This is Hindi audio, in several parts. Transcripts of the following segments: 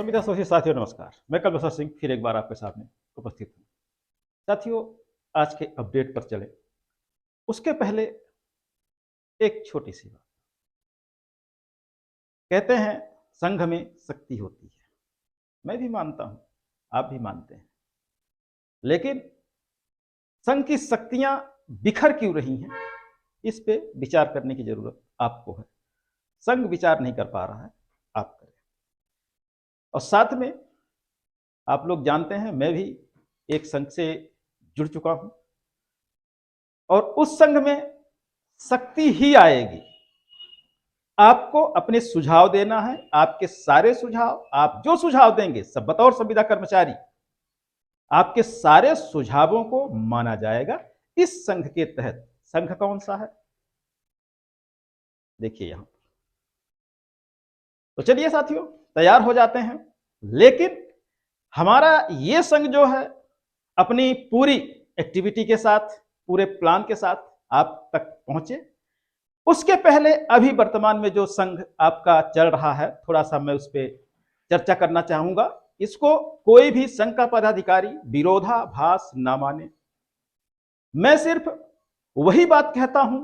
संविदा सोशी साथियों नमस्कार। मैं कलबसर सिंह फिर एक बार आपके सामने उपस्थित हूँ। साथियों, आज के अपडेट पर चले उसके पहले एक छोटी सी बात। कहते हैं संघ में शक्ति होती है, मैं भी मानता हूं, आप भी मानते हैं, लेकिन संघ की शक्तियां बिखर क्यों रही हैं, इस पे विचार करने की जरूरत आपको है। संघ विचार नहीं कर पा रहा है, आप करें। और साथ में आप लोग जानते हैं, मैं भी एक संघ से जुड़ चुका हूं और उस संघ में शक्ति ही आएगी। आपको अपने सुझाव देना है, आपके सारे सुझाव, आप जो सुझाव देंगे सब बतौर संविदा कर्मचारी, आपके सारे सुझावों को माना जाएगा इस संघ के तहत। संघ कौन सा है देखिए यहां। तो चलिए साथियों, तैयार हो जाते हैं। लेकिन हमारा ये संघ जो है अपनी पूरी एक्टिविटी के साथ, पूरे प्लान के साथ आप तक पहुंचे, उसके पहले अभी वर्तमान में जो संघ आपका चल रहा है, थोड़ा सा मैं उस पर चर्चा करना चाहूंगा। इसको कोई भी संघ का पदाधिकारी विरोधाभास ना माने। मैं सिर्फ वही बात कहता हूं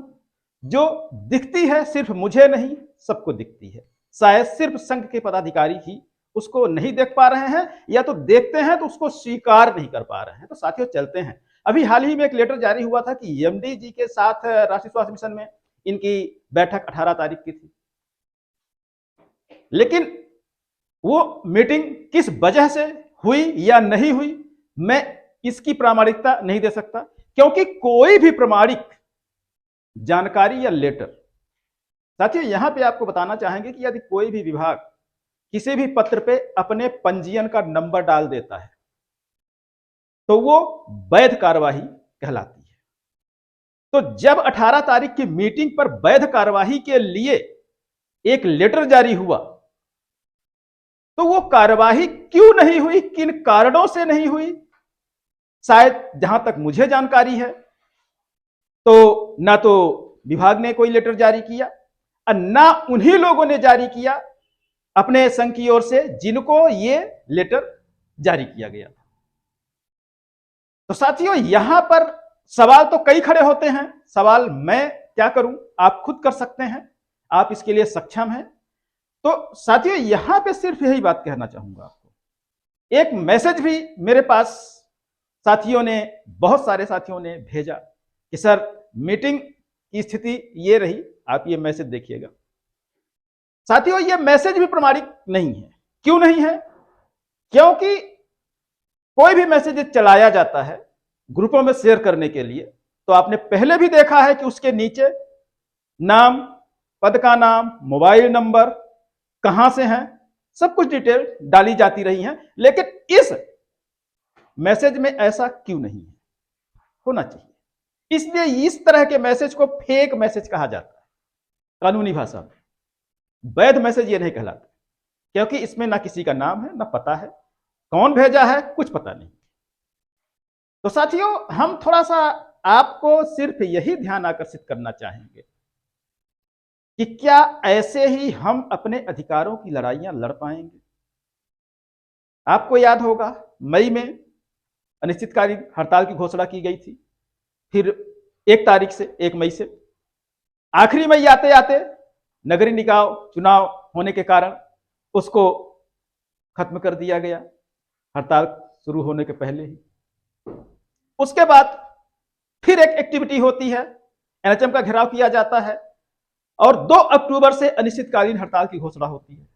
जो दिखती है, सिर्फ मुझे नहीं सबको दिखती है। शायद सिर्फ संघ के पदाधिकारी ही उसको नहीं देख पा रहे हैं, या तो देखते हैं तो उसको स्वीकार नहीं कर पा रहे हैं। तो साथियों चलते हैं। अभी हाल ही में एक लेटर जारी हुआ था कि एमडी जी के साथ राष्ट्रीय स्वास्थ्य मिशन में इनकी बैठक 18 तारीख की थी, लेकिन वो मीटिंग किस वजह से हुई या नहीं हुई, मैं इसकी प्रामाणिकता नहीं दे सकता, क्योंकि कोई भी प्रमाणिक जानकारी या लेटर, साथियों यहां पे आपको बताना चाहेंगे कि यदि कोई भी विभाग किसी भी पत्र पे अपने पंजीयन का नंबर डाल देता है तो वो वैध कार्यवाही कहलाती है। तो जब 18 तारीख की मीटिंग पर वैध कार्यवाही के लिए एक लेटर जारी हुआ, तो वो कार्यवाही क्यों नहीं हुई, किन कारणों से नहीं हुई, शायद जहां तक मुझे जानकारी है तो ना तो विभाग ने कोई लेटर जारी किया और ना उन्हीं लोगों ने जारी किया अपने संघ की ओर से जिनको ये लेटर जारी किया गया था। तो साथियों यहां पर सवाल तो कई खड़े होते हैं। सवाल मैं क्या करूं, आप खुद कर सकते हैं, आप इसके लिए सक्षम हैं। तो साथियों यहां पे सिर्फ यही बात कहना चाहूंगा आपको। एक मैसेज भी मेरे पास साथियों ने, बहुत सारे साथियों ने भेजा कि सर मीटिंग की स्थिति ये रही, आप ये मैसेज देखिएगा। साथियों ये मैसेज भी प्रमाणिक नहीं है। क्यों नहीं है? क्योंकि कोई भी मैसेज चलाया जाता है ग्रुपों में शेयर करने के लिए, तो आपने पहले भी देखा है कि उसके नीचे नाम, पद का नाम, मोबाइल नंबर, कहां से हैं, सब कुछ डिटेल डाली जाती रही हैं। लेकिन इस मैसेज में ऐसा क्यों नहीं है? होना चाहिए। इसलिए इस तरह के मैसेज को फेक मैसेज कहा जाता है कानूनी भाषा में। वैध मैसेज ये नहीं कहलाता, क्योंकि इसमें ना किसी का नाम है, ना पता है, कौन भेजा है कुछ पता नहीं। तो साथियों हम थोड़ा सा आपको सिर्फ यही ध्यान आकर्षित करना चाहेंगे कि क्या ऐसे ही हम अपने अधिकारों की लड़ाइयां लड़ पाएंगे। आपको याद होगा मई में अनिश्चितकालीन हड़ताल की घोषणा की गई थी, फिर 1 मई से आखिरी मई आते आते नगरीय निकाय चुनाव होने के कारण उसको खत्म कर दिया गया, हड़ताल शुरू होने के पहले ही। उसके बाद फिर एक एक्टिविटी होती है, एनएचएम का घेराव किया जाता है और 2 अक्टूबर से अनिश्चितकालीन हड़ताल की घोषणा होती है।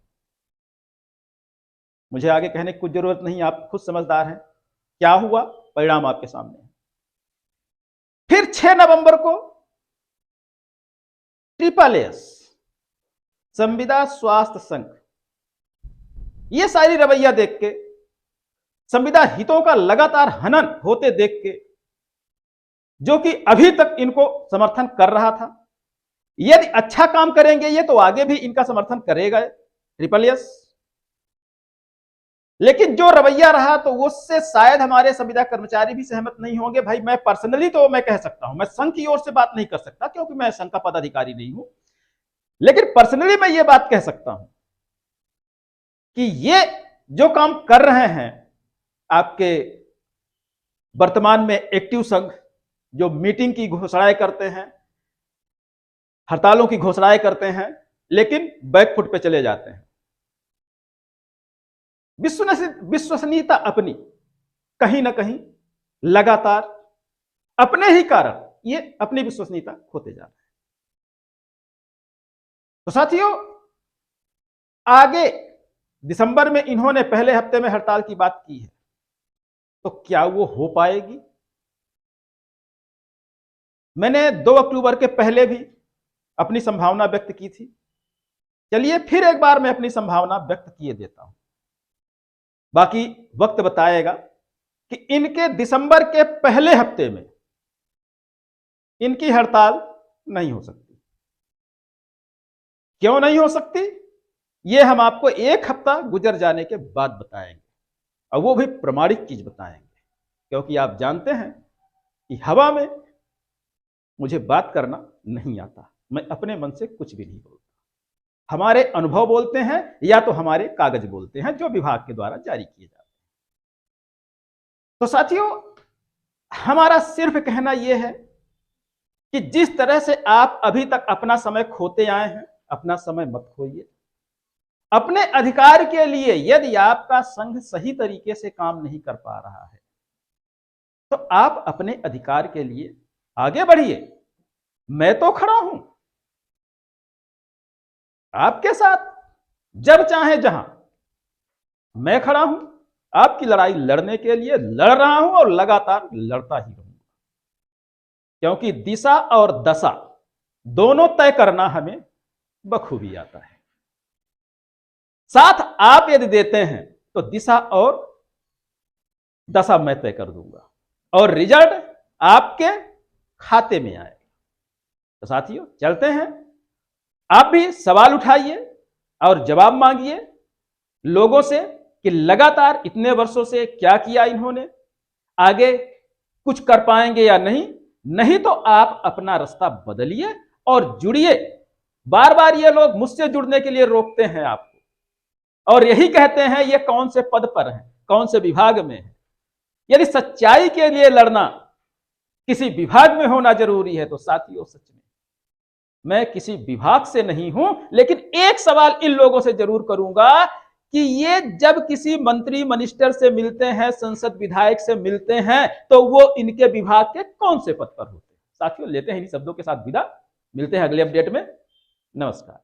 मुझे आगे कहने की कुछ जरूरत नहीं, आप खुद समझदार हैं। क्या हुआ, परिणाम आपके सामने है। फिर 6 नवंबर को SSS संविदा स्वास्थ्य संघ, ये सारी रवैया देख के, संविदा हितों का लगातार हनन होते देख के, जो कि अभी तक इनको समर्थन कर रहा था, यदि अच्छा काम करेंगे ये तो आगे भी इनका समर्थन करेगा SSS। लेकिन जो रवैया रहा तो उससे शायद हमारे संविदा कर्मचारी भी सहमत नहीं होंगे। भाई मैं पर्सनली तो मैं कह सकता हूं, मैं संघ की ओर से बात नहीं कर सकता क्योंकि मैं संघ का पदाधिकारी नहीं हूं, लेकिन पर्सनली मैं ये बात कह सकता हूं कि ये जो काम कर रहे हैं आपके वर्तमान में एक्टिव संघ, जो मीटिंग की घोषणाएं करते हैं, हड़तालों की घोषणाएं करते हैं, लेकिन बैकफुट पे चले जाते हैं। विश्वसनीयता अपनी कहीं ना कहीं लगातार अपने ही कारण ये अपनी विश्वसनीयता खोते जा रहे हैं। तो साथियों, आगे दिसंबर में इन्होंने पहले हफ्ते में हड़ताल की बात की है, तो क्या वो हो पाएगी? मैंने 2 अक्टूबर के पहले भी अपनी संभावना व्यक्त की थी। चलिए फिर एक बार मैं अपनी संभावना व्यक्त किए देता हूं। बाकी वक्त बताएगा कि इनके दिसंबर के पहले हफ्ते में इनकी हड़ताल नहीं हो सकती। क्यों नहीं हो सकती, यह हम आपको एक हफ्ता गुजर जाने के बाद बताएंगे, और वो भी प्रमाणिक चीज बताएंगे। क्योंकि आप जानते हैं कि हवा में मुझे बात करना नहीं आता, मैं अपने मन से कुछ भी नहीं बोलता। हमारे अनुभव बोलते हैं या तो हमारे कागज बोलते हैं जो विभाग के द्वारा जारी किए जाते हैं। तो साथियों, हमारा सिर्फ कहना यह है कि जिस तरह से आप अभी तक अपना समय खोते आए हैं, अपना समय मत खोइए। अपने अधिकार के लिए यदि आपका संघ सही तरीके से काम नहीं कर पा रहा है, तो आप अपने अधिकार के लिए आगे बढ़िए। मैं तो खड़ा हूं आपके साथ, जब चाहे जहां मैं खड़ा हूं। आपकी लड़ाई लड़ने के लिए लड़ रहा हूं और लगातार लड़ता ही रहूंगा, क्योंकि दिशा और दशा दोनों तय करना हमें बखूबी आता है। साथ आप यदि देते हैं तो दिशा और दशा मैं तय कर दूंगा और रिजल्ट आपके खाते में आएगा। तो साथियों, चलते हैं। आप भी सवाल उठाइए और जवाब मांगिए लोगों से कि लगातार इतने वर्षों से क्या किया इन्होंने, आगे कुछ कर पाएंगे या नहीं। नहीं तो आप अपना रास्ता बदलिए और जुड़िए। बार बार ये लोग मुझसे जुड़ने के लिए रोकते हैं आपको और यही कहते हैं ये कौन से पद पर है, कौन से विभाग में है। यदि सच्चाई के लिए लड़ना किसी विभाग में होना जरूरी है, तो साथियों सच में मैं किसी विभाग से नहीं हूं, लेकिन एक सवाल इन लोगों से जरूर करूंगा कि ये जब किसी मंत्री मिनिस्टर से मिलते हैं, संसद विधायक से मिलते हैं, तो वो इनके विभाग के कौन से पद पर होते हैं। साथियों, लेते हैं इन शब्दों के साथ विदा, मिलते हैं अगले अपडेट में। नमस्कार।